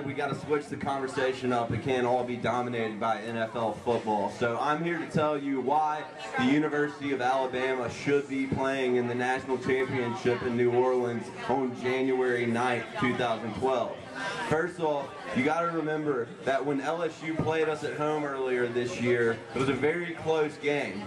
We got to switch the conversation up. It can't all be dominated by NFL football. So I'm here to tell you why the University of Alabama should be playing in the national championship in New Orleans on January 9th, 2012. First off, you got to remember that when LSU played us at home earlier this year, it was a very close game.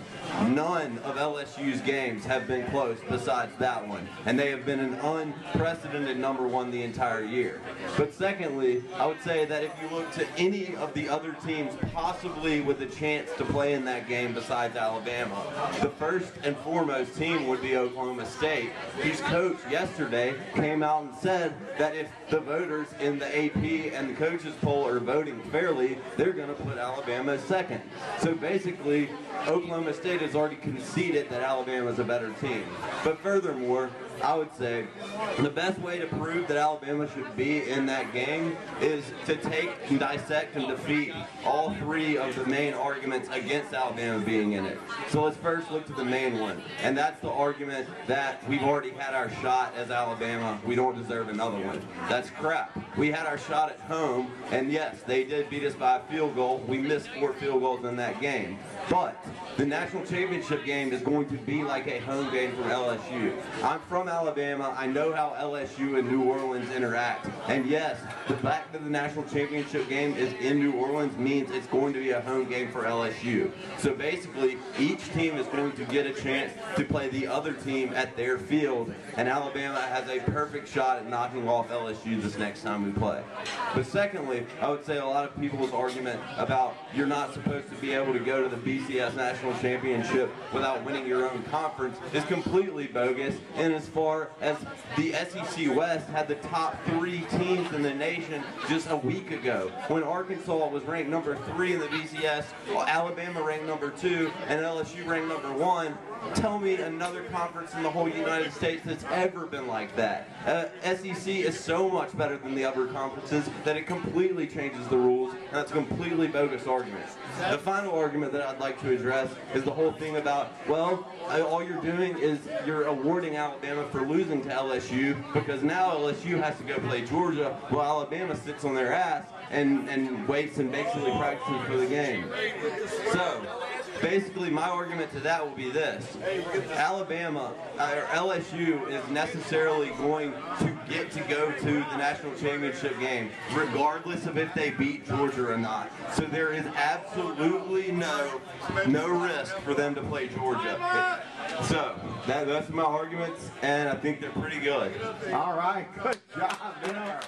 None of LSU's games have been close besides that one, and they have been an unprecedented #1 the entire year. But secondly, I would say that if you look to any of the other teams possibly with a chance to play in that game besides Alabama, the first and foremost team would be Oklahoma State, whose coach yesterday came out and said that if the voters in the AP and the coaches poll are voting fairly, they're going to put Alabama second. So basically, Oklahoma State has already conceded that Alabama is a better team. But furthermore, I would say the best way to prove that Alabama should be in that game is to take and dissect and defeat all three of the main arguments against Alabama being in it. So let's first look to the main one, and that's the argument that we've already had our shot as Alabama, we don't deserve another one. That's crap. We had our shot at home, and yes, they did beat us by a field goal. We missed 4 field goals in that game. But the national championship game is going to be like a home game for LSU. I'm from Alabama. I know how LSU and New Orleans interact. And yes, the fact that the national championship game is in New Orleans means it's going to be a home game for LSU. So basically, each team is going to get a chance to play the other team at their field, and Alabama has a perfect shot at knocking off LSU this next time we play. But secondly, I would say a lot of people's argument about you're not supposed to be able to go to the BCS National Championship without winning your own conference is completely bogus. And as far as the SEC West had the top 3 teams in the nation just a week ago, when Arkansas was ranked #3 in the BCS, Alabama ranked #2, and LSU ranked #1. Tell me another conference in the whole United States that's ever been like that. SEC is so much better than the other conferences that it completely changes the rules, and that's a completely bogus argument. The final argument that I'd like to address is the whole thing about, well, all you're doing is you're awarding Alabama for losing to LSU because now LSU has to go play Georgia while Alabama sits on their ass and waits and basically practices for the game. So, basically, my argument to that will be this. Alabama, or LSU, is necessarily going to get to go to the national championship game, regardless of if they beat Georgia or not. So there is absolutely no risk for them to play Georgia. So, that's my arguments, and I think they're pretty good. All right, good job, man.